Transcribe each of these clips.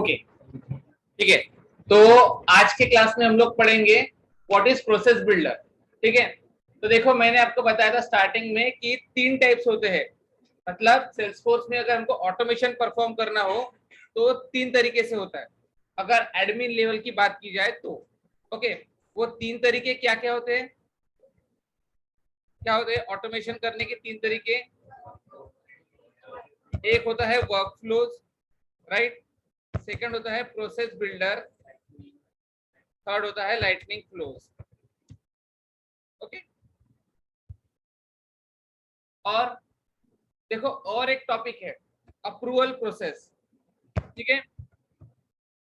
Okay, ठीक है। तो आज के क्लास में हम लोग पढ़ेंगे व्हाट इज प्रोसेस बिल्डर। ठीक है, तो देखो मैंने आपको बताया था स्टार्टिंग में कि 3 टाइप्स होते हैं। मतलब सेल्सफोर्स में अगर हमको ऑटोमेशन परफॉर्म करना हो तो 3 तरीके से होता है। अगर एडमिन लेवल की बात की जाए तो ओके, वो 3 तरीके क्या क्या होते हैं, क्या होते हैं ऑटोमेशन करने के 3 तरीके। एक होता है वर्कफ्लोज, राइट। सेकंड होता है प्रोसेस बिल्डर, थर्ड होता है लाइटनिंग फ्लोज। ओके, और देखो और एक टॉपिक है अप्रूवल प्रोसेस। ठीक है,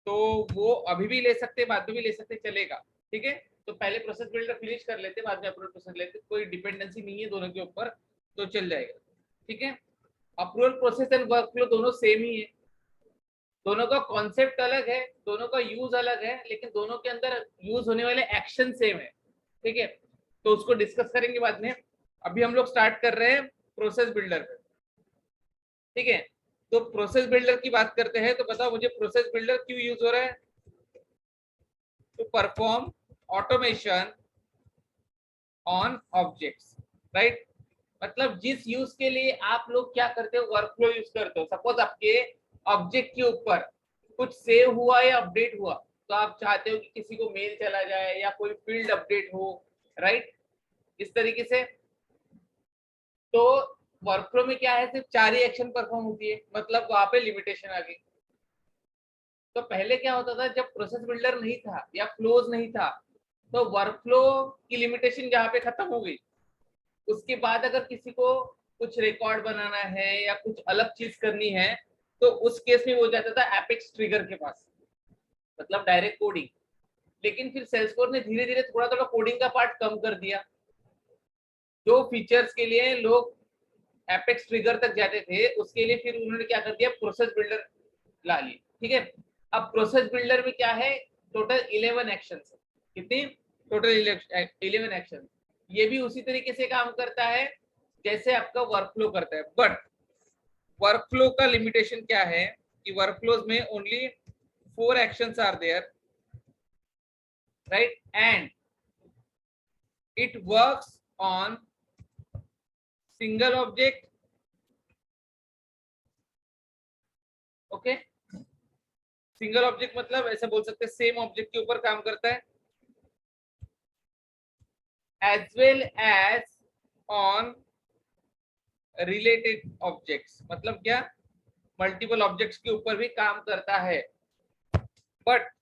तो वो अभी भी ले सकते, बाद में भी ले सकते, चलेगा। ठीक है, तो पहले प्रोसेस बिल्डर फिनिश कर लेते, बाद में अप्रूवल प्रोसेस लेते, कोई डिपेंडेंसी नहीं है दोनों के ऊपर, तो चल जाएगा। ठीक है, अप्रूवल प्रोसेस एंड वर्कफ्लो दोनों सेम ही है, दोनों का कॉन्सेप्ट अलग है, दोनों का यूज अलग है, लेकिन दोनों के अंदर यूज होने वाले एक्शन सेम है। ठीक है, तो उसको डिस्कस करेंगे बाद में। अभी हम लोग स्टार्ट कर रहे हैं प्रोसेस बिल्डर पे। ठीक है, तो प्रोसेस बिल्डर की बात करते हैं, तो बताओ मुझे प्रोसेस बिल्डर क्यों यूज हो रहा है? To perform automation on objects, right. मतलब जिस यूज के लिए आप लोग क्या करते हो, वर्कफ्लो यूज करते हो। सपोज आपके ऑब्जेक्ट के ऊपर कुछ सेव हुआ या अपडेट हुआ, तो आप चाहते हो कि किसी को मेल चला जाए या कोई फील्ड अपडेट हो, राइट, इस तरीके से। तो वर्कफ्लो में क्या है, सिर्फ 4 ही एक्शन परफॉर्म होती है, मतलब वहां पे लिमिटेशन आ गई। तो पहले क्या होता था, जब प्रोसेस बिल्डर नहीं था या फ्लोज नहीं था, तो वर्कफ्लो की लिमिटेशन जहाँ पे खत्म हो गई, उसके बाद अगर किसी को कुछ रिकॉर्ड बनाना है या कुछ अलग चीज करनी है, तो उस केस में वो जाता था एपेक्स ट्रिगर के पास, मतलब डायरेक्ट कोडिंग। लेकिन फिर सेल्सफोर्स ने धीरे धीरे थोड़ा थोड़ा कोडिंग का पार्ट कम कर दिया। जो फीचर्स के लिए लोग एपेक्स ट्रिगर तक जाते थे, उसके लिए फिर उन्होंने क्या कर दिया, प्रोसेस बिल्डर ला ली। ठीक है, अब प्रोसेस बिल्डर में क्या है, टोटल 11 एक्शन है। कितनी? Total 11 action. ये भी उसी तरीके से काम करता है जैसे आपका वर्कफ्लो करता है, बट वर्कफ्लो का लिमिटेशन क्या है कि वर्कफ्लोज में only 4 actions are there, right, and it works on single object. Okay, single object मतलब ऐसे बोल सकते हैं सेम ऑब्जेक्ट के ऊपर काम करता है, as well as on related objects. मतलब क्या, मल्टीपल ऑब्जेक्ट्स के ऊपर भी काम करता है। बट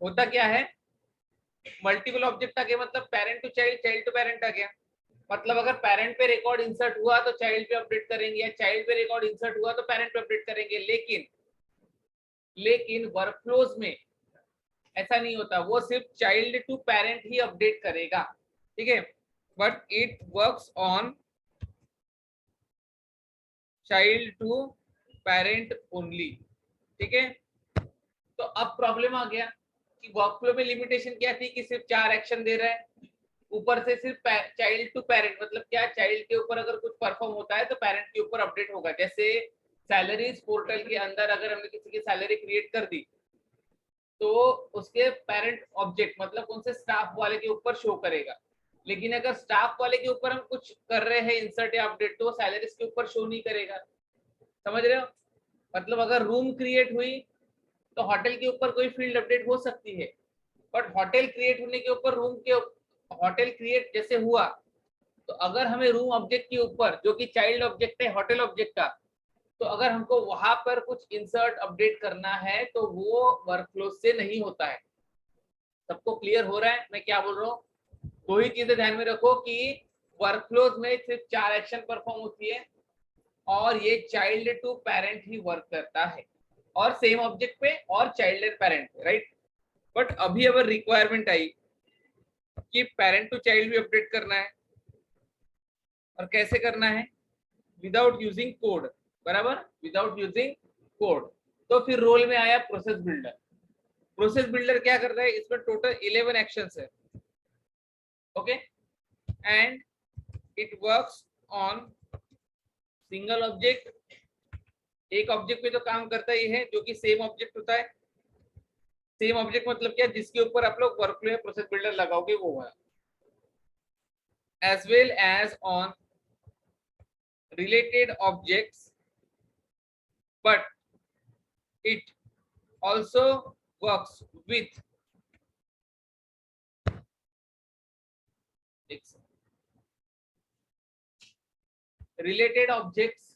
होता क्या है, मल्टीपल ऑब्जेक्ट आ गया मतलब parent to child, child to parent आ गया। मतलब अगर पेरेंट पे रिकॉर्ड इंसर्ट हुआ तो चाइल्ड पे अपडेट करेंगे, या चाइल्ड पे रिकॉर्ड इंसर्ट हुआ तो पेरेंट पे अपडेट करेंगे। लेकिन वर्कफ्लोज में ऐसा नहीं होता, वो सिर्फ चाइल्ड टू पेरेंट ही अपडेट करेगा। ठीक है, but it works on child to parent only. ठीक है, तो अब प्रॉब्लम आ गया कि वर्कफ्लो में लिमिटेशन क्या थी कि सिर्फ 4 एक्शन दे रहा है, ऊपर से सिर्फ चाइल्ड टू पेरेंट। मतलब क्या, चाइल्ड के ऊपर अगर कुछ परफॉर्म होता है तो पेरेंट के ऊपर अपडेट होगा। जैसे सैलरीज पोर्टल के अंदर अगर हमने किसी की सैलरी क्रिएट कर दी, तो उसके पेरेंट ऑब्जेक्ट मतलब उनसे स्टाफ वाले के ऊपर शो करेगा। लेकिन अगर स्टाफ वाले के ऊपर हम कुछ कर रहे हैं इंसर्ट या अपडेट, तो सैलरीज के ऊपर शो नहीं करेगा। समझ रहे हो? मतलब अगर रूम क्रिएट हुई तो होटल के ऊपर कोई फील्ड अपडेट हो सकती है, बट होटल क्रिएट होने के ऊपर रूम के होटल क्रिएट जैसे हुआ, तो अगर हमें रूम ऑब्जेक्ट के ऊपर, जो कि चाइल्ड ऑब्जेक्ट है होटल ऑब्जेक्ट का, तो अगर हमको वहां पर कुछ इंसर्ट अपडेट करना है तो वो वर्कफ्लो से नहीं होता है। सबको क्लियर हो रहा है मैं क्या बोल रहा हूँ? दो ही चीजें ध्यान में रखो कि वर्कफ्लोज में सिर्फ 4 एक्शन परफॉर्म होती है, और ये चाइल्ड टू पेरेंट ही वर्क करता है, और सेम ऑब्जेक्ट पे और चाइल्ड एंड पेरेंट पे, राइट। बट अभी अगर रिक्वायरमेंट आई कि पेरेंट टू चाइल्ड भी अपडेट करना है, और कैसे करना है, विदाउट यूजिंग कोड, बराबर, विदाउट यूजिंग कोड, तो फिर रोल में आया प्रोसेस बिल्डर। प्रोसेस बिल्डर क्या करता है, इसमें टोटल 11 एक्शंस है। Okay, and it works on single object एक ऑब्जेक्ट पे तो काम करता ही है जो कि सेम ऑब्जेक्ट होता है। सेम ऑब्जेक्ट मतलब क्या, जिसके ऊपर आप लोग वर्कफ्लो या प्रोसेस बिल्डर लगाओगे वो है। As well as on related objects, but it also works with related objects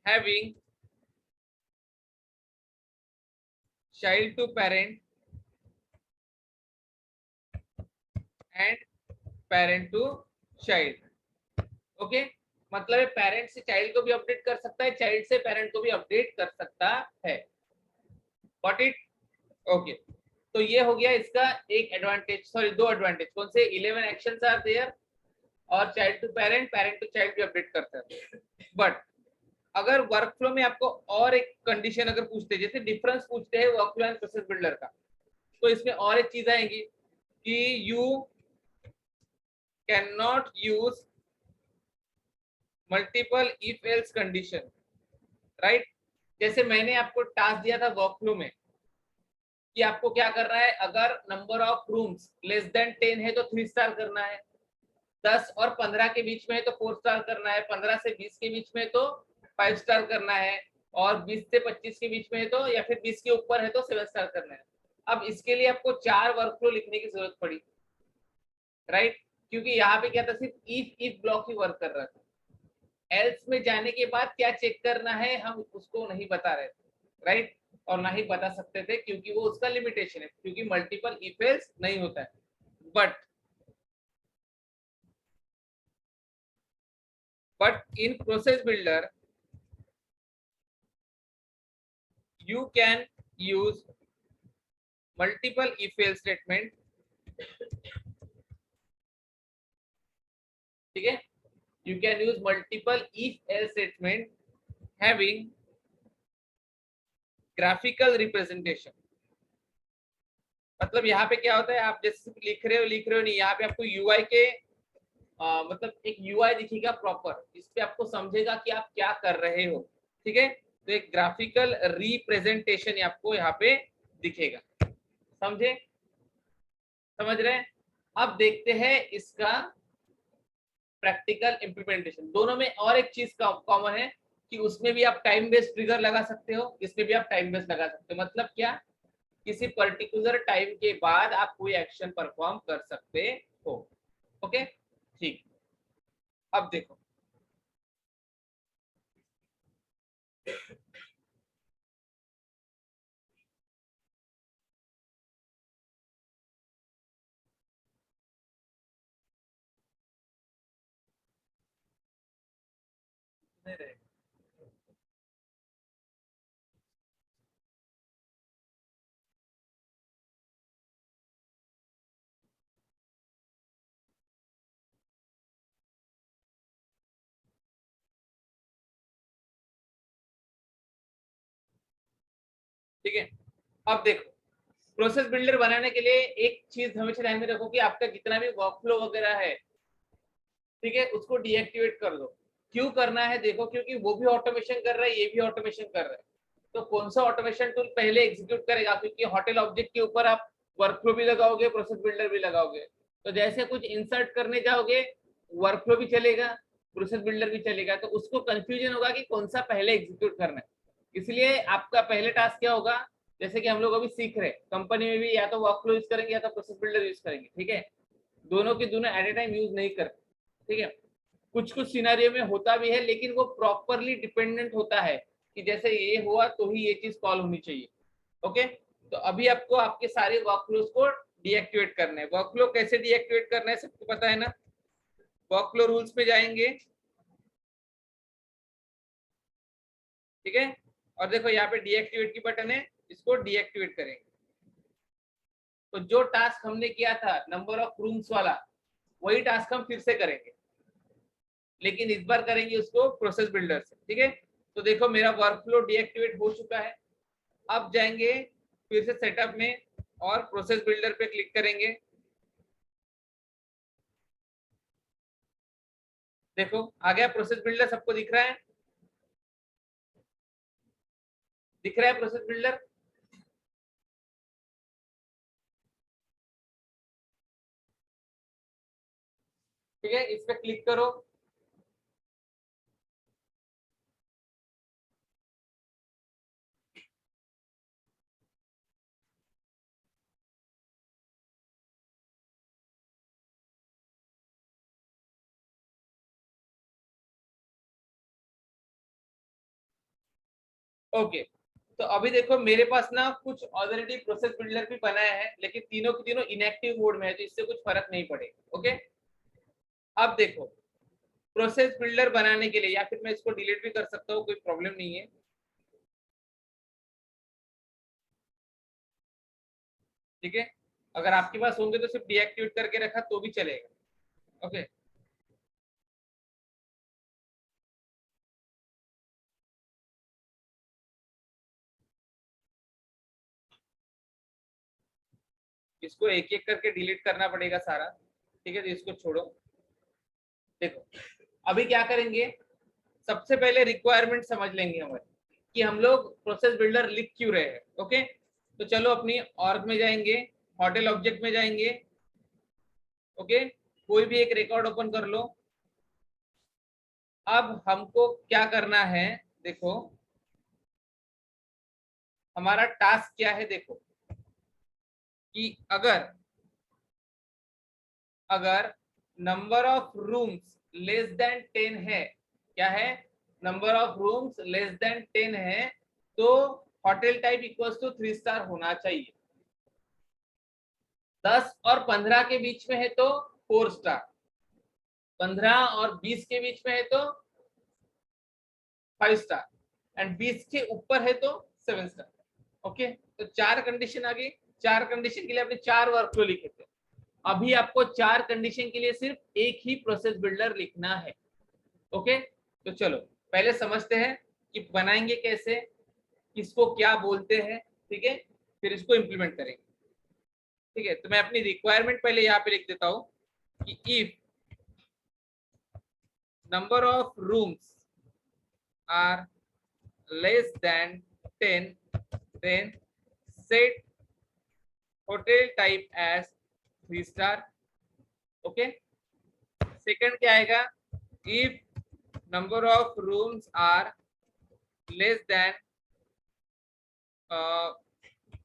having child to parent and parent to child. Okay okay? मतलब है पेरेंट से चाइल्ड को भी अपडेट कर सकता है, चाइल्ड से पेरेंट को भी अपडेट कर सकता है। Got it? ओके, तो ये हो गया इसका एक एडवांटेज, सॉरी दो एडवांटेज। कौन से? 11 एक्शंस आर देयर और child to parent, parent to child भी अपडेट करता है। बट अगर वर्कफ्लो में आपको और एक कंडीशन अगर पूछते, जैसे डिफरेंस पूछते हैं वर्कफ्लो एंड प्रोसेस बिल्डर का, तो इसमें और एक चीज आएगी कि you can not use multiple if else condition, right? जैसे मैंने आपको टास्क दिया था वर्कफ्लो में कि आपको क्या करना है, अगर number of rooms less than 10 है तो 3 स्टार करना है, 10 और 15 के बीच में है तो 4 स्टार करना है, 15 से 20 के बीच में तो 5 स्टार करना है, और 20 से 25 के बीच में है तो, या फिर 20 के ऊपर है तो 7 स्टार करना है। अब इसके लिए आपको 4 वर्कफ्लो लिखने की जरूरत पड़ी, राइट? क्योंकि यहाँ पे क्या था, सिर्फ इफ ब्लॉक ही वर्क कर रहा था, एल्स में जाने के बाद क्या चेक करना है हम उसको नहीं बता रहे थे, राइट? और ना ही बता सकते थे क्योंकि वो उसका लिमिटेशन है, क्योंकि मल्टीपल इफ एल्स नहीं होता है। But in process builder you can use multiple if else statement, ठीक है? You can use multiple if else statement having graphical representation। मतलब यहाँ पे क्या होता है, आप जैसे लिख रहे हो नहीं, यहाँ पे आपको यूआई के मतलब एक यूआई दिखेगा प्रॉपर, इस पे आपको समझेगा कि आप क्या कर रहे हो, ठीक है? तो एक ग्राफिकल रिप्रेजेंटेशन आपको यहाँ पे दिखेगा, समझे? समझ रहे हैं? अब देखते हैं इसका प्रैक्टिकल इंप्लीमेंटेशन। दोनों में और एक चीज कॉमन है कि उसमें भी आप टाइम बेस्ड ट्रिगर लगा सकते हो, इसमें भी आप टाइम बेस्ड लगा सकते हो। मतलब क्या, किसी पर्टिकुलर टाइम के बाद आप कोई एक्शन परफॉर्म कर सकते हो। ओके, ठीक। अब देखो, ठीक है? अब देखो, प्रोसेस बिल्डर बनाने के लिए एक चीज हमेशा ध्यान में रखो कि आपका जितना भी वर्कफ्लो वगैरह है, ठीक है, उसको डीएक्टिवेट कर दो। क्यों करना है देखो, क्योंकि वो भी ऑटोमेशन कर रहा है, ये भी ऑटोमेशन कर रहा है, तो कौन सा ऑटोमेशन टूल पहले एग्जीक्यूट करेगा? क्योंकि होटल ऑब्जेक्ट के ऊपर आप वर्कफ्लो भी लगाओगे, प्रोसेस बिल्डर भी लगाओगे, तो जैसे कुछ इंसर्ट करने जाओगे, वर्कफ्लो भी चलेगा, प्रोसेस बिल्डर भी चलेगा, तो उसको कंफ्यूजन होगा कि कौन सा पहले एग्जीक्यूट करना है। इसलिए आपका पहले टास्क क्या होगा, जैसे कि हम लोग अभी सीख रहे हैं, कंपनी में भी या तो वर्कफ्लो यूज करेंगे या तो प्रोसेस बिल्डर यूज करेंगे, ठीक है? दोनों के दोनों एट ए टाइम यूज नहीं करते, ठीक है? कुछ कुछ सिनेरियो में होता भी है, लेकिन वो प्रॉपरली डिपेंडेंट होता है कि जैसे ये हुआ तो ही ये चीज कॉल होनी चाहिए। ओके, तो अभी आपको आपके सारे वर्कफ्लोज को डीएक्टिवेट करना है। वर्कफ्लो कैसे डीएक्टिवेट करना है सबको पता है ना? वर्कफ्लो रूल्स पे जाएंगे, ठीक है? और देखो यहाँ पे डीएक्टिवेट की बटन है, इसको डीएक्टिवेट करेंगे। तो जो टास्क हमने किया था नंबर ऑफ रूम्स वाला, वही टास्क हम फिर से करेंगे, लेकिन इस बार करेंगे उसको प्रोसेस बिल्डर से, ठीक है? तो देखो मेरा वर्कफ्लो डीएक्टिवेट हो चुका है। अब जाएंगे फिर से सेटअप में और प्रोसेस बिल्डर पे क्लिक करेंगे। देखो आ गया प्रोसेस बिल्डर, सबको दिख रहा है? दिख रहा है प्रोसेस बिल्डर? ठीक है, इस पे क्लिक करो। ओके, तो अभी देखो मेरे पास ना कुछ ऑलरेडी प्रोसेस बिल्डर भी बनाया है, लेकिन तीनों की तीनों इनएक्टिव मोड में है, तो इससे कुछ फर्क नहीं पड़ेगा। ओके, अब देखो प्रोसेस बिल्डर बनाने के लिए, या फिर मैं इसको डिलीट भी कर सकता हूँ, कोई प्रॉब्लम नहीं है। ठीक है, अगर आपके पास होंगे तो सिर्फ डीएक्टिवेट करके रखा तो भी चलेगा। ओके, इसको एक एक करके डिलीट करना पड़ेगा सारा। ठीक है, तो इसको छोड़ो। देखो अभी क्या करेंगे, सबसे पहले रिक्वायरमेंट समझ लेंगे हमारे कि हम लोग प्रोसेस बिल्डर लिख क्यों रहे हैं। ओके, तो चलो अपनी ऑर्ग में जाएंगे, होटल ऑब्जेक्ट में जाएंगे। ओके, कोई भी एक रिकॉर्ड ओपन कर लो। अब हमको क्या करना है, देखो हमारा टास्क क्या है। देखो कि अगर अगर number of rooms less than 10 है, क्या है, number of rooms less than 10 है, तो hotel type equals to 3 star होना चाहिए। 10 और 15 के बीच में है तो 4 स्टार, 15 और 20 के बीच में है तो 5 स्टार, एंड 20 के ऊपर है तो 7 स्टार। ओके, तो चार कंडीशन आ गई। चार कंडीशन के लिए आपने चार वर्कफ्लो लिखे थे, अभी आपको चार कंडीशन के लिए सिर्फ एक ही प्रोसेस बिल्डर लिखना है। ओके, तो चलो पहले समझते हैं कि बनाएंगे कैसे, किसको क्या बोलते हैं। ठीक है, फिर इसको इंप्लीमेंट करेंगे। ठीक है, तो मैं अपनी रिक्वायरमेंट पहले यहाँ पे लिख देता हूँ कि if number of rooms are less than 10, then set hotel type as 3 star. Okay, second क्या आएगा, if number of rooms are less than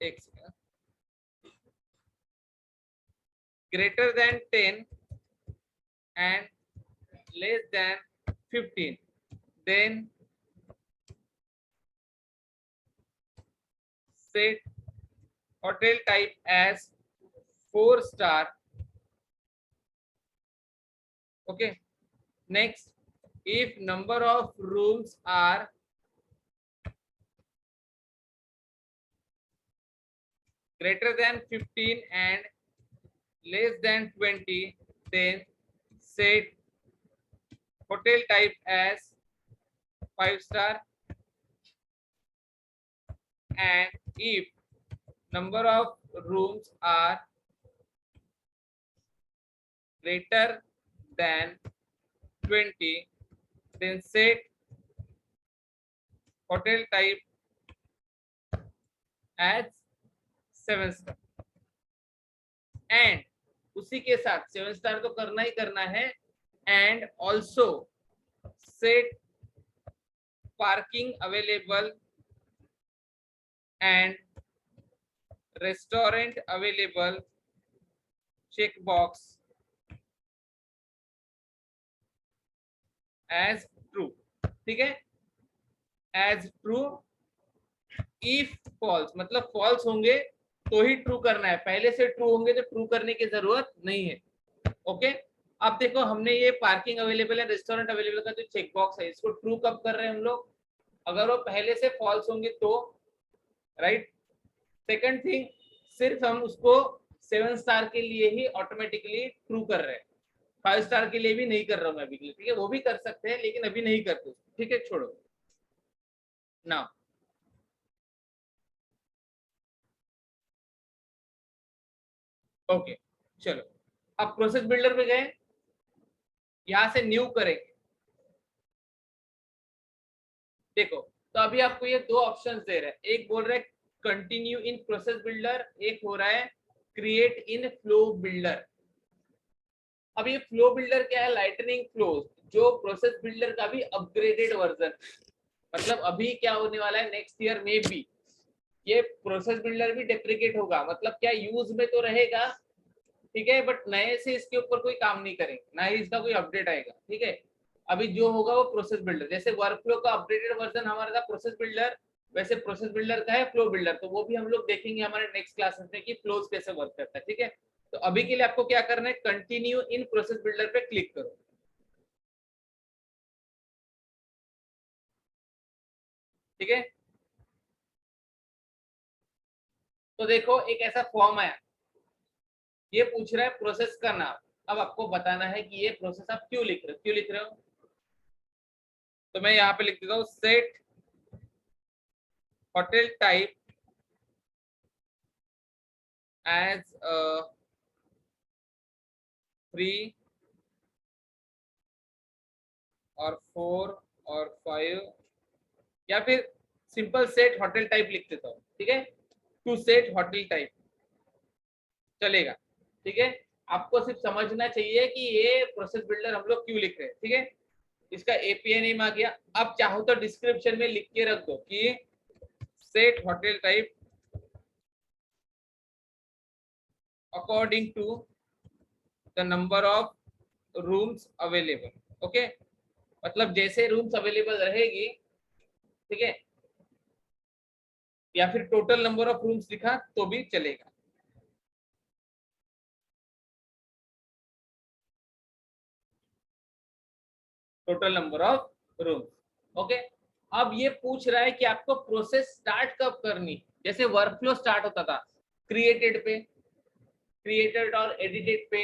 एक second, greater than 10 and less than 15, then set hotel type as 4 star. Okay, next, if number of rooms are greater than 15 and less than 20, then set hotel type as 5 star. And if number of rooms are greater than 20, then set hotel type as 7 star. And उसी के साथ 7 star तो करना ही करना है, and also set parking available and restaurant available checkbox as true. ठीक है, as true, if false मतलब false होंगे तो ही ट्रू करना है, पहले से ट्रू होंगे तो ट्रू करने की जरूरत नहीं है। ओके, अब देखो हमने ये पार्किंग अवेलेबल है, रेस्टोरेंट अवेलेबल का जो चेक बॉक्स है, इसको ट्रू कब कर रहे हैं हम लोग, अगर वो पहले से फॉल्स होंगे तो, राइट। सेकंड थिंग, सिर्फ हम उसको 7 स्टार के लिए ही ऑटोमेटिकली ट्रू कर रहे हैं, 5 स्टार के लिए भी नहीं कर रहा हूं मैं अभी के लिए। ठीक है, वो भी कर सकते हैं लेकिन अभी नहीं करते। ठीक है, छोड़ो ना। ओके, चलो अब प्रोसेस बिल्डर पे गए, यहां से न्यू करेंगे। देखो तो अभी आपको ये दो ऑप्शंस दे रहे हैं, एक बोल रहा है कंटिन्यू इन प्रोसेस बिल्डर, एक हो रहा है क्रिएट इन फ्लो बिल्डर। अब ये फ्लो बिल्डर क्या है? लाइटनिंग फ्लो, जो प्रोसेस बिल्डर का भी अपग्रेडेड वर्जन। मतलब अभी क्या होने वाला है, नेक्स्ट ईयर में भी ये प्रोसेस बिल्डर भी डेप्रिकेट होगा। मतलब क्या, यूज में तो रहेगा, ठीक है, बट नए से इसके ऊपर कोई काम नहीं करेंगे, ना ही इसका कोई अपडेट आएगा, ठीक है। अभी जो होगा वो प्रोसेस बिल्डर, जैसे वर्कफ्लो का अपडेटेड वर्जन हमारा था प्रोसेस बिल्डर, वैसे प्रोसेस बिल्डर का है फ्लो बिल्डर। तो वो भी हम लोग देखेंगे हमारे नेक्स्ट क्लासेस में कि फ्लोज कैसे वर्क करता है, ठीक है। तो अभी के लिए आपको क्या करना है, कंटिन्यू इन प्रोसेस बिल्डर पे क्लिक करो, ठीक है। तो देखो एक ऐसा फॉर्म आया, ये पूछ रहा है प्रोसेस का नाम। अब आपको बताना है कि ये प्रोसेस आप क्यों लिख रहे हो, क्यों लिख रहे हो। तो मैं यहाँ पे लिख देता हूँ set hotel type as three और 4 और 5, या फिर सिंपल सेट होटल टाइप लिख देता हूँ, ठीक है। टू सेट होटल टाइप चलेगा, ठीक है। आपको सिर्फ समझना चाहिए कि ये प्रोसेस बिल्डर हम लोग क्यों लिख रहे हैं, ठीक है। इसका एपीआई नेम आ गया। अब चाहो तो डिस्क्रिप्शन में लिख के रख दो कि set hotel type according to the number of rooms available. Okay, मतलब जैसे रूम्स अवेलेबल रहेगी, ठीक है, या फिर टोटल नंबर ऑफ रूम्स लिखा तो भी चलेगा। Total number of rooms, okay. अब ये पूछ रहा है कि आपको प्रोसेस स्टार्ट कब करनी। जैसे वर्कफ्लो स्टार्ट होता था क्रिएटेड पे, क्रिएटेड और एडिटेड पे,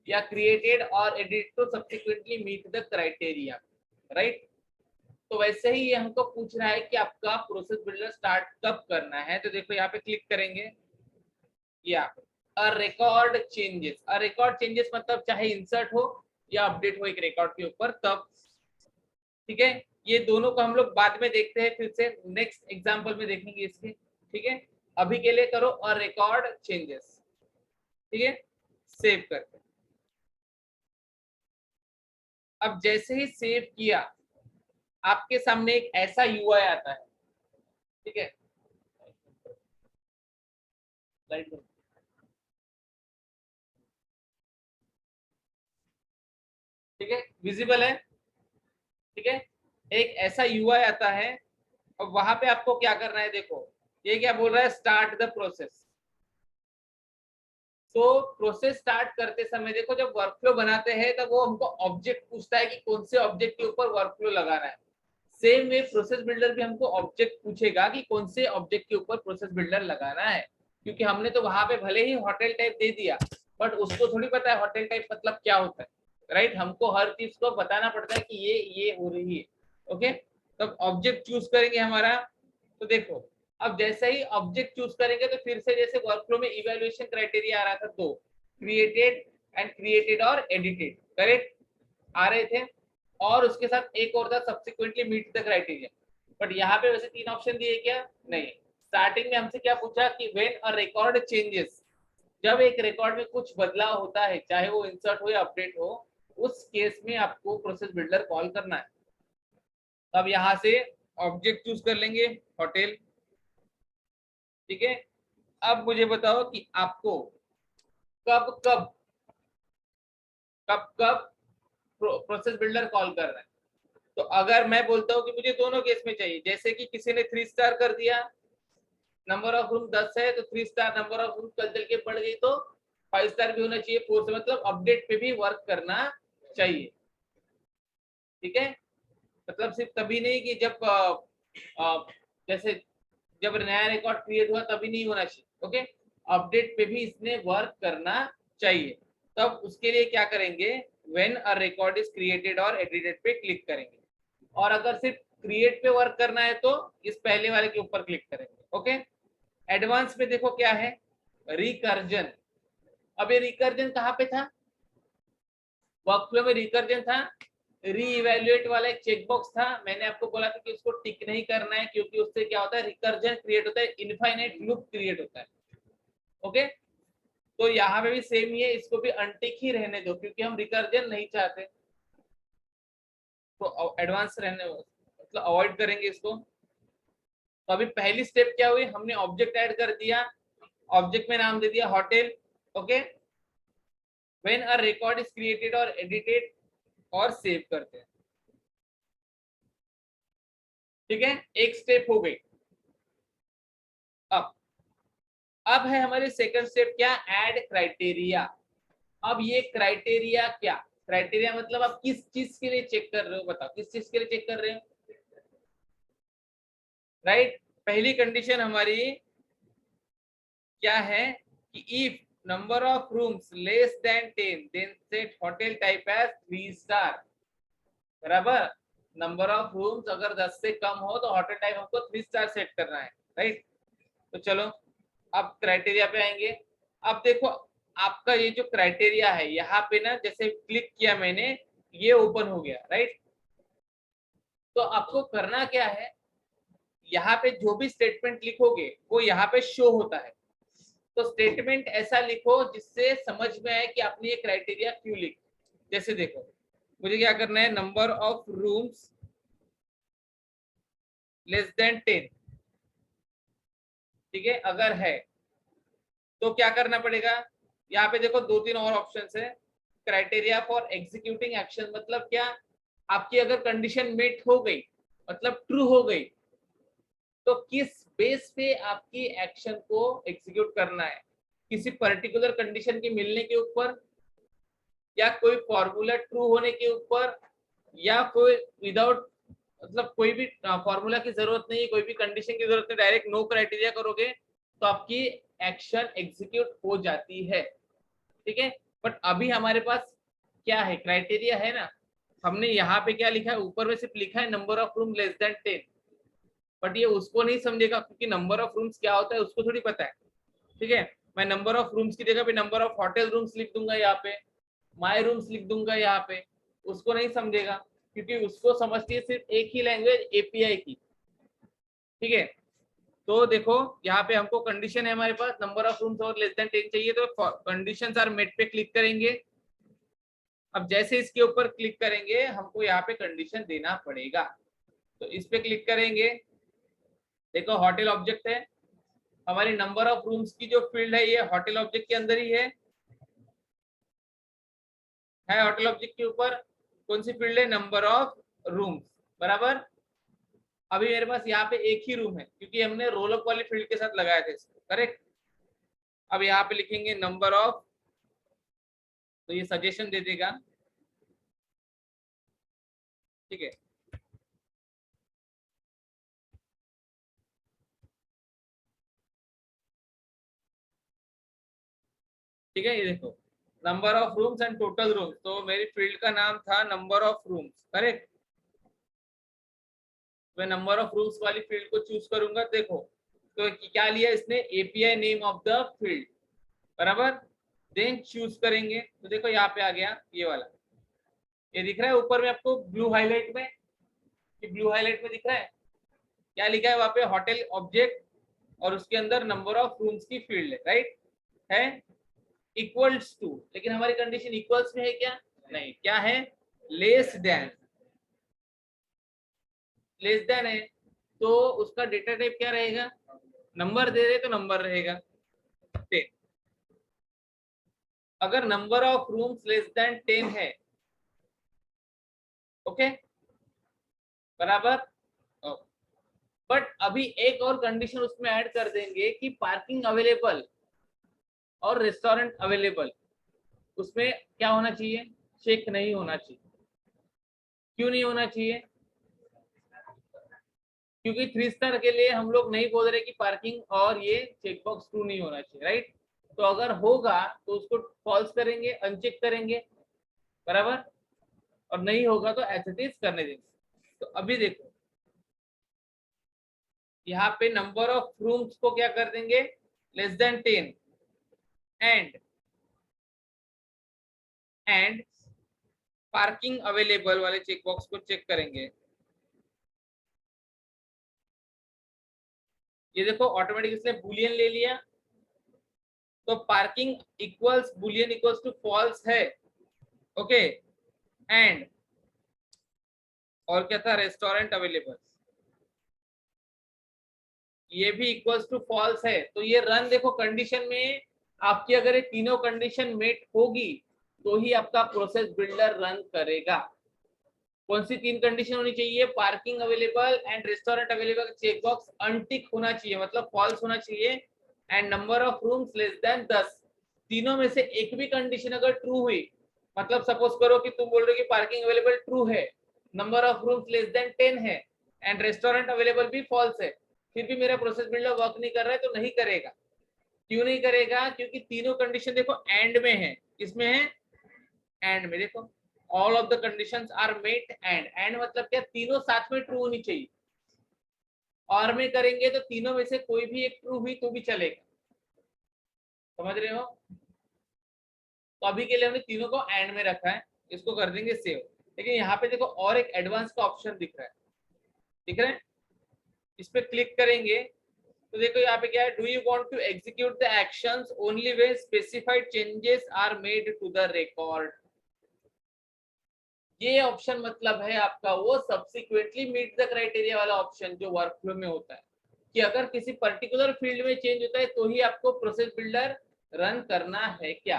या क्रिएटेड और edit to subsequently meet the criteria, right. तो वैसे ही ये हमको पूछ रहा है कि आपका प्रोसेस बिल्डर स्टार्ट कब करना है। तो देखो यहाँ पे क्लिक करेंगे, यहाँ पे रिकॉर्ड चेंजेस। रिकॉर्ड चेंजेस मतलब चाहे इंसर्ट हो या अपडेट हो एक रिकॉर्ड के ऊपर, तब, ठीक है। ये दोनों को हम लोग बाद में देखते हैं, फिर से नेक्स्ट एग्जांपल में देखेंगे इसके, ठीक है। अभी के लिए करो और रिकॉर्ड चेंजेस, ठीक है, सेव करके। अब जैसे ही सेव किया, आपके सामने एक ऐसा यूआई आता है, ठीक है। लाइट, ठीक है, विजिबल है, ठीक है। एक ऐसा यूआई आता है, और वहां पे आपको क्या करना है, देखो ये क्या बोल रहा है, स्टार्ट द प्रोसेस। तो प्रोसेस स्टार्ट करते समय देखो, जब वर्कफ्लो बनाते हैं तब वो हमको ऑब्जेक्ट पूछता है कि कौन से ऑब्जेक्ट के ऊपर वर्कफ्लो लगाना है। सेम वे प्रोसेस बिल्डर भी हमको ऑब्जेक्ट पूछेगा कि कौन से ऑब्जेक्ट के ऊपर प्रोसेस बिल्डर लगाना है। क्योंकि हमने तो वहां पे भले ही होटल टाइप दे दिया, बट उसको थोड़ी पता है होटल टाइप मतलब क्या होता है, राइट। हमको हर चीज को बताना पड़ता है कि ये हो रही है, ओके। तब ऑब्जेक्ट चूज करेंगे हमारा। तो देखो, अब जैसे ही ऑब्जेक्ट चूज करेंगे तो फिर से जैसे वर्कफ्लो में इवैल्यूएशन क्राइटेरिया आ रहा था, दो, क्रिएटेड एंड क्रिएटेड और एडिटेड, करेक्ट आ रहे थे। और उसके साथ एक और था subsequently meet the criteria. But यहाँ पे वैसे तीन ऑप्शन दिए क्या, नहीं। स्टार्टिंग में हमसे क्या पूछा कि व्हेन अ रिकॉर्ड चेंजेस, जब एक रिकॉर्ड में कुछ बदलाव होता है, चाहे वो इंसर्ट हो या अपडेट हो, उस केस में आपको प्रोसेस बिल्डर कॉल करना है। अब यहाँ से ऑब्जेक्ट चूज कर लेंगे होटल, ठीक है। अब मुझे बताओ कि आपको कब कब कब कब प्रोसेस बिल्डर कॉल कर रहा है। तो अगर मैं बोलता हूँ कि मुझे दोनों केस में चाहिए, जैसे कि किसी ने 3 स्टार कर दिया, नंबर ऑफ रूम 10 है तो 3 स्टार, नंबर ऑफ रूम चल चल के बढ़ गई तो 5 स्टार भी होना चाहिए, 4 से, मतलब अपडेट पे भी वर्क करना चाहिए, ठीक है। मतलब सिर्फ तभी नहीं कि जब जैसे जब नया रिकॉर्ड क्रिएट हुआ तभी नहीं होना चाहिए, ओके। अपडेट पे भी इसने वर्क करना चाहिए। तब उसके लिए क्या करेंगे, when a record is created और एडिटेड पे क्लिक करेंगे। और अगर सिर्फ क्रिएट पे वर्क करना है तो इस पहले वाले के ऊपर क्लिक करेंगे, ओके। एडवांस में देखो क्या है, रिकर्जन। अब ये रिकर्जन कहाँ पे था, वर्कफ्लो में रिकर्जन था रीइवैल्यूएट वाला एक चेकबॉक्स था, मैंने आपको बोला था कि उसको टिक नहीं करना है क्योंकि उससे क्या होता है, रिकर्जन क्रिएट होता है, इनफाइनाइट लूप क्रिएट होता है। ओके, तो यहाँ पे भी सेम ही है, इसको भी अनटिक ही रहने दो क्योंकि हम रिकर्जन नहीं चाहते, तो एडवांस रहने मतलब अवॉइड करेंगे इसको। तो अभी पहली स्टेप क्या हुई, हमने ऑब्जेक्ट ऐड कर दिया, ऑब्जेक्ट में नाम दे दिया hotel. Okay, when a record is created और एडिटेड और सेव करते हैं। ठीक है, एक स्टेप हो गई। अब है हमारी सेकंड स्टेप, क्या, ऐड क्राइटेरिया। अब ये क्राइटेरिया क्या, क्राइटेरिया मतलब आप किस चीज के लिए चेक कर रहे हो, बताओ किस चीज के लिए चेक कर रहे हो, राइट। पहली कंडीशन हमारी क्या है कि if number of rooms less than 10 then set hotel type as 3 star. बराबर, नंबर ऑफ रूम्स अगर 10 से कम हो तो होटल टाइप हमको 3 स्टार सेट करना है, राइट। तो चलो अब क्राइटेरिया पे आएंगे। अब देखो आपका ये जो क्राइटेरिया है यहाँ पे ना, जैसे क्लिक किया मैंने, ये ओपन हो गया, राइट। तो आपको करना क्या है, यहाँ पे जो भी स्टेटमेंट लिखोगे वो यहाँ पे शो होता है। तो स्टेटमेंट ऐसा लिखो जिससे समझ में आए कि आपने ये क्राइटेरिया क्यों लिखा। जैसे देखो मुझे क्या करना है, number of rooms less than 10, ठीक है, अगर है तो क्या करना पड़ेगा। यहाँ पे देखो दो तीन और ऑप्शंस है। क्राइटेरिया फॉर एग्जीक्यूटिंग एक्शन मतलब क्या, आपकी अगर कंडीशन मेट हो गई मतलब ट्रू हो गई, तो किस बेस पे आपकी एक्शन को एग्जीक्यूट करना है, किसी पर्टिकुलर कंडीशन के मिलने के ऊपर, या कोई फॉर्मूला ट्रू होने के ऊपर, या कोई विदाउट मतलब कोई भी फॉर्मूला की जरूरत नहीं, कोई भी कंडीशन की जरूरत नहीं, डायरेक्ट नो क्राइटेरिया करोगे तो आपकी एक्शन एग्जीक्यूट हो जाती है। ठीक है, बट अभी हमारे पास क्या है, क्राइटेरिया है ना। हमने यहाँ पे क्या लिखा है, ऊपर में सिर्फ लिखा है number of room less than 10, but ये उसको नहीं समझेगा क्योंकि नंबर ऑफ रूम्स क्या होता है उसको थोड़ी पता है। ठीक है, मैं नंबर ऑफ रूम्स की जगह पे नंबर ऑफ होटल रूम्स लिख दूंगा, यहाँ पे माई रूम्स लिख दूंगा यहाँ पे, उसको नहीं समझेगा क्योंकि उसको समझती है सिर्फ एक ही लैंग्वेज, एपीआई की। ठीक है, तो देखो यहाँ पे हमको कंडीशन है हमारे पास, नंबर ऑफ रूम्स और लेस देन 10 चाहिए, तो कंडीशंस आर मेट पे क्लिक करेंगे। अब जैसे इसके ऊपर क्लिक करेंगे हमको यहाँ पे कंडीशन देना पड़ेगा, तो इस पे क्लिक करेंगे। देखो होटल ऑब्जेक्ट है, हमारी नंबर ऑफ रूम्स की जो फील्ड है ये होटल ऑब्जेक्ट के अंदर ही है। होटल ऑब्जेक्ट के ऊपर कौन सी फील्ड है, नंबर ऑफ रूम्स। बराबर, अभी मेरे पास यहाँ पे एक ही रूम है क्योंकि हमने रोल अप वाली फील्ड के साथ लगाया था इसको, करेक्ट। अब यहाँ पे लिखेंगे नंबर ऑफ, तो ये सजेशन दे देगा। ठीक है, ठीक है, ये देखो number of rooms and total rooms, तो मेरी फील्ड का नाम था नंबर ऑफ रूम्स, करेक्ट। मैं नंबर ऑफ रूम्स वाली फील्ड को चूज करूंगा, देखो तो क्या लिया इसने, API name of the field. बराबर, देन चूज करेंगे तो देखो यहाँ पे आ गया ये वाला, ये दिख रहा है ऊपर में आपको ब्लू हाईलाइट में, ये ब्लू हाईलाइट में दिख रहा है, क्या लिखा है वहां पे, होटल ऑब्जेक्ट और उसके अंदर नंबर ऑफ रूम्स की फील्ड है, राइट है, इक्वल्स टू, लेकिन हमारी कंडीशन इक्वल्स में है क्या, नहीं, क्या है, लेस देन, लेस देन है, तो उसका डेटा टाइप क्या रहेगा, नंबर दे रहे तो नंबर रहेगा 10। अगर number of rooms less than 10 है, ओके, बराबर। बट अभी एक और कंडीशन उसमें ऐड कर देंगे कि पार्किंग अवेलेबल और रेस्टोरेंट अवेलेबल, उसमें क्या होना चाहिए, चेक नहीं होना चाहिए। क्यों नहीं होना चाहिए, क्योंकि 3 स्टार के लिए हम लोग नहीं बोल रहे कि पार्किंग और ये चेकबॉक्स ट्रू नहीं होना चाहिए, राइट। तो अगर होगा तो उसको फॉल्स करेंगे, अनचेक करेंगे, बराबर, और नहीं होगा तो एज इट इज करने देंगे। तो अभी देखो यहाँ पे नंबर ऑफ रूम्स को क्या कर देंगे, less than 10, and parking available वाले चेक बॉक्स को चेक करेंगे, ये देखो ऑटोमेटिक इसने बूलियन ले लिया, तो parking equals Boolean equals to false है, ओके। एंड और क्या था, रेस्टोरेंट अवेलेबल, ये भी इक्वल्स टू फॉल्स है। तो ये रन देखो कंडीशन में आपकी अगर ये तीनों कंडीशन मेट होगी तो ही आपका प्रोसेस बिल्डर रन करेगा। कौन सी तीन कंडीशन होनी चाहिए, parking available and restaurant available check box untick होना चाहिए, मतलब फॉल्स होना चाहिए, and number of rooms less than 10। तीनों में से एक भी कंडीशन अगर ट्रू हुई, मतलब सपोज करो कि तुम बोल रहे हो कि पार्किंग अवेलेबल ट्रू है, number of rooms less than 10 है, एंड रेस्टोरेंट अवेलेबल भी फॉल्स है, फिर भी मेरा प्रोसेस बिल्डर वर्क नहीं कर रहा है, तो नहीं करेगा। क्यों नहीं करेगा, क्योंकि तीनों कंडीशन देखो एंड में है, किसमें है, एंड में। देखो all of the conditions are met and मतलब क्या, तीनों साथ में ट्रू होनी चाहिए, और में करेंगे तो तीनों में से कोई भी एक ट्रू हुई तो भी चलेगा, समझ रहे हो। तो अभी के लिए हमने तीनों को एंड में रखा है, इसको कर देंगे सेव। लेकिन यहाँ पे देखो और एक एडवांस का ऑप्शन दिख रहा है, दिख रहा है, इस पे क्लिक करेंगे तो देखो यहाँ पे क्या है, do you want to execute the actions only when specified changes are made to the record. ये ऑप्शन मतलब है आपका वो सब्सिक्वेंटली मीट द क्राइटेरिया वाला ऑप्शन जो वर्कफ्लो में होता है, कि अगर किसी पर्टिकुलर फील्ड में चेंज होता है तो ही आपको प्रोसेस बिल्डर रन करना है क्या,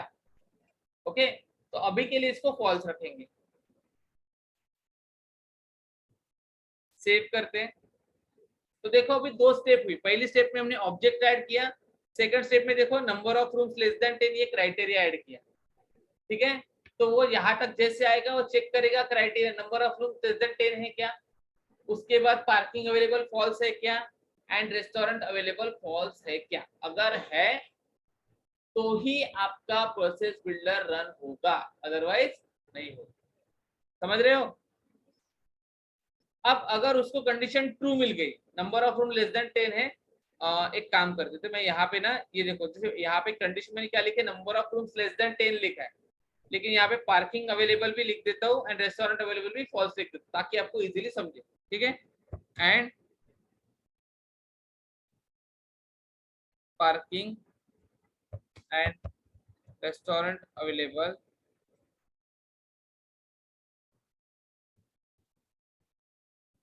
ओके। तो अभी के लिए इसको फॉल्स रखेंगे, सेव करते हैं। तो देखो अभी दो स्टेप हुई, पहली स्टेप में हमने ऑब्जेक्ट ऐड किया, सेकंड स्टेप में देखो number of rooms less than 10 ये क्राइटेरिया ऐड किया, ठीक है। तो वो यहाँ तक जैसे आएगा वो चेक करेगा criteria number of rooms less than 10 है क्या, उसके बाद पार्किंग अवेलेबल फॉल्स है क्या, एंड रेस्टोरेंट अवेलेबल फॉल्स है क्या, अगर है तो ही आपका प्रोसेस बिल्डर रन होगा, अदरवाइज नहीं होगा, समझ रहे हो। अब अगर उसको कंडीशन ट्रू मिल गई, number of room less than 10 है, एक काम कर देते, मैं यहाँ पे ना ये देखो, जैसे यहाँ पे कंडीशन मैंने क्या लिखे, number of rooms less than 10 लिखा है, लेकिन यहाँ पे पार्किंग अवेलेबल भी लिख देता हूँ एंड रेस्टोरेंट अवेलेबल भी फॉल्स लिख देता हूँ, ताकि आपको इजीली समझे, ठीक है। And parking and restaurant available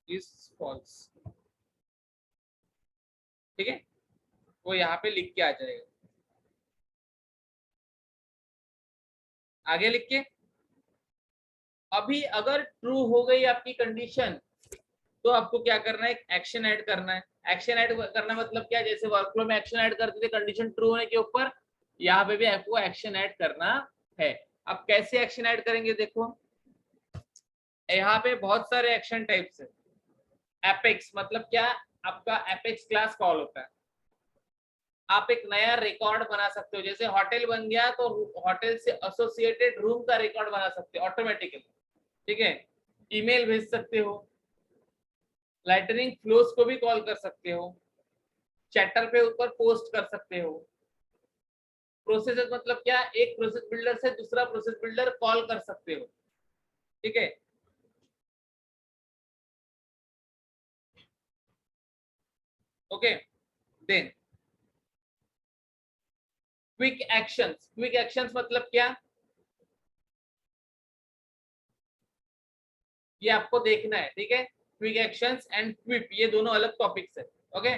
is false, ठीक है, वो यहाँ पे लिख के आ जाएगा, आगे लिख के। अभी अगर ट्रू हो गई आपकी कंडीशन तो आपको क्या करना है, एक एक्शन ऐड करना है। एक्शन ऐड करना मतलब क्या, जैसे वर्कफ्लो में एक्शन ऐड करते थे कंडीशन ट्रू होने के ऊपर, यहाँ पे भी आपको एक्शन ऐड करना है। अब कैसे एक्शन ऐड करेंगे, देखो यहाँ पे बहुत सारे एक्शन टाइप्स है। एपेक्स मतलब क्या, आपका एपेक्स क्लास कॉल होता है, आप एक नया रिकॉर्ड बना सकते हो, जैसे होटल बन गया तो होटल से एसोसिएटेड रूम का रिकॉर्ड बना सकते हो ऑटोमेटिकली, ठीक है। ईमेल भेज सकते हो, लाइटनिंग फ्लोस को भी कॉल कर सकते हो, चैटर पे ऊपर पोस्ट कर सकते हो। प्रोसेस मतलब क्या, एक प्रोसेस बिल्डर से दूसरा प्रोसेस बिल्डर कॉल कर सकते हो, ठीक है। Okay, then quick actions, quick actions मतलब क्या, ये आपको देखना है, ठीक है। क्विक एक्शंस एंड क्विप ये दोनों अलग टॉपिक्स है, okay.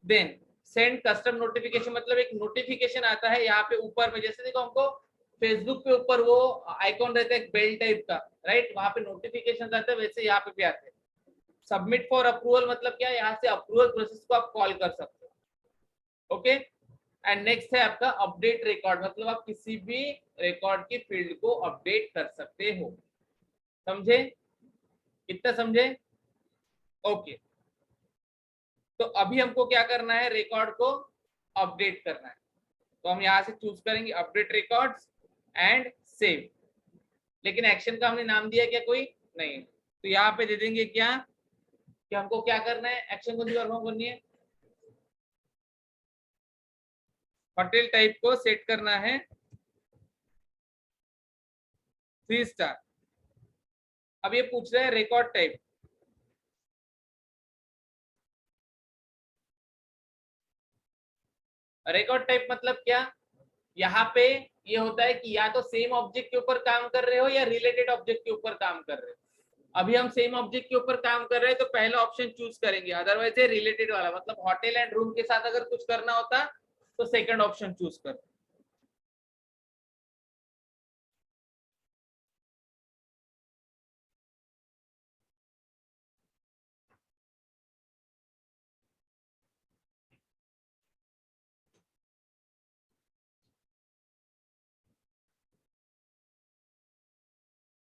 Then send custom notification मतलब एक नोटिफिकेशन आता है यहाँ पे ऊपर में, जैसे देखो हमको फेसबुक पे ऊपर वो आइकॉन रहता है बेल टाइप का, राइट, वहां पे नोटिफिकेशन आता है, वैसे यहाँ पे भी आते हैं। सबमिट फॉर अप्रूवल मतलब क्या, यहाँ से अप्रूवल प्रोसेस को आप कॉल कर सकते हो, ओके। एंड नेक्स्ट है आपका अपडेट रिकॉर्ड, मतलब आप किसी भी रिकॉर्ड की फील्ड को अपडेट कर सकते हो, समझे, कितना समझे, ओके। तो अभी हमको क्या करना है, रिकॉर्ड को अपडेट करना है, तो हम यहाँ से चूज करेंगे अपडेट रिकॉर्ड्स एंड सेव, लेकिन एक्शन का हमने नाम दिया क्या, कोई नहीं, तो यहाँ पे दे देंगे क्या, कि हमको क्या करना है, एक्शन कौन सी परफॉर्म करनी है, होटल टाइप को सेट करना है 3 स्टार, अब ये पूछ रहे हैं रिकॉर्ड टाइप। रिकॉर्ड टाइप मतलब क्या? यहाँ पे ये होता है कि या तो सेम ऑब्जेक्ट के ऊपर काम कर रहे हो या रिलेटेड ऑब्जेक्ट के ऊपर काम कर रहे हो। अभी हम सेम ऑब्जेक्ट के ऊपर काम कर रहे हैं तो पहला ऑप्शन चूज करेंगे, अदरवाइज रिलेटेड वाला मतलब होटल एंड रूम के साथ अगर कुछ करना होता तो सेकंड ऑप्शन चूज कर।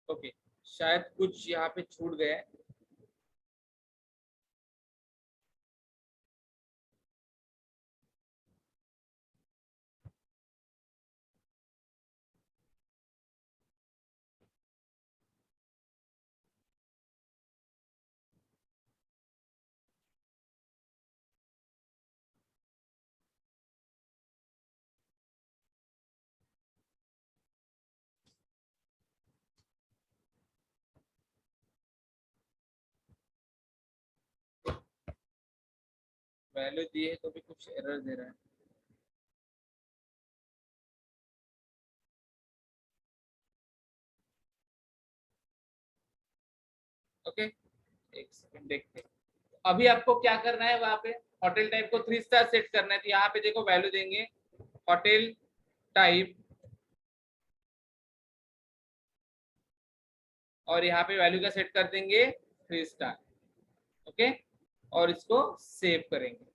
ओके, शायद कुछ यहाँ पे छूट गया है। वैल्यू दिए तो भी कुछ एरर दे रहा है। ओके, एक सेकंड देखते हैं। अभी आपको क्या करना है, वहां पे होटल टाइप को 3 स्टार सेट करना है, तो यहाँ पे देखो वैल्यू देंगे होटल टाइप और यहाँ पे वैल्यू का सेट कर देंगे 3 स्टार। ओके, और इसको सेव करेंगे।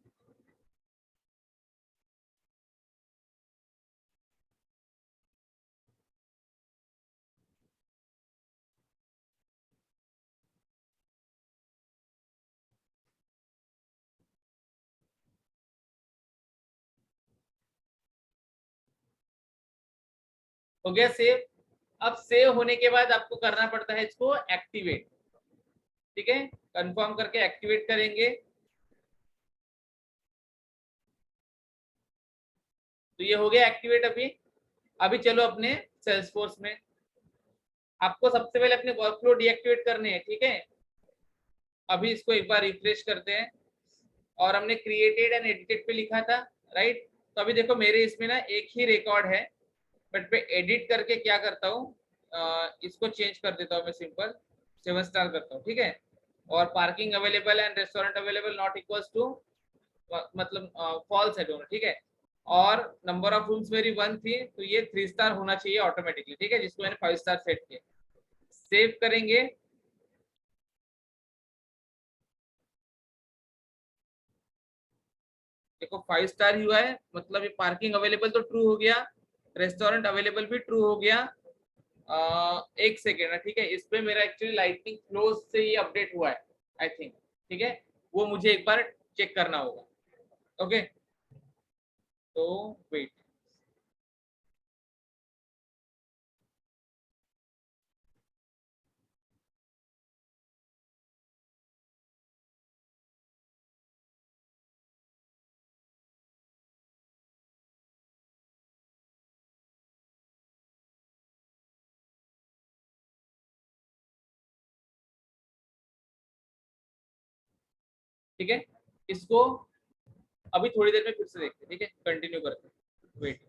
हो गया सेव। अब सेव होने के बाद आपको करना पड़ता है इसको एक्टिवेट। ठीक है, कंफर्म करके एक्टिवेट करेंगे। तो ये हो गया एक्टिवेट। अभी अभी चलो अपने सेल्सफोर्स में, आपको सबसे पहले अपने वर्कफ्लो डीएक्टिवेट करने हैं। ठीक है, अभी इसको एक बार रिफ्रेश करते हैं और हमने क्रिएटेड एंड एडिटेड पे लिखा था, राइट। तो अभी देखो मेरे इसमें ना एक ही रिकॉर्ड है, बट मैं एडिट करके क्या करता हूँ, इसको चेंज कर देता हूँ मैं, सिंपल 7 स्टार करता हूँ। ठीक है, और parking available and restaurant available not equals to, मतलब फॉल्स है दोनों। ठीक है, और नंबर ऑफ रूम्स मेरी 1 थी तो ये 3 स्टार होना चाहिए ऑटोमेटिकली। ठीक है, जिसको मैंने 5 स्टार सेट किया। सेव करेंगे। देखो 5 स्टार हुआ है, मतलब ये पार्किंग अवेलेबल तो ट्रू हो गया, रेस्टोरेंट अवेलेबल भी ट्रू हो गया। एक सेकेंड है, ठीक है, इस पे मेरा एक्चुअली लाइटनिंग क्लोज से ये अपडेट हुआ है आई थिंक। ठीक है, वो मुझे एक बार चेक करना होगा। ओके, तो वेट। ठीक है, इसको अभी थोड़ी देर में फिर से देखते हैं। ठीक है, कंटिन्यू करते हैं, वेट।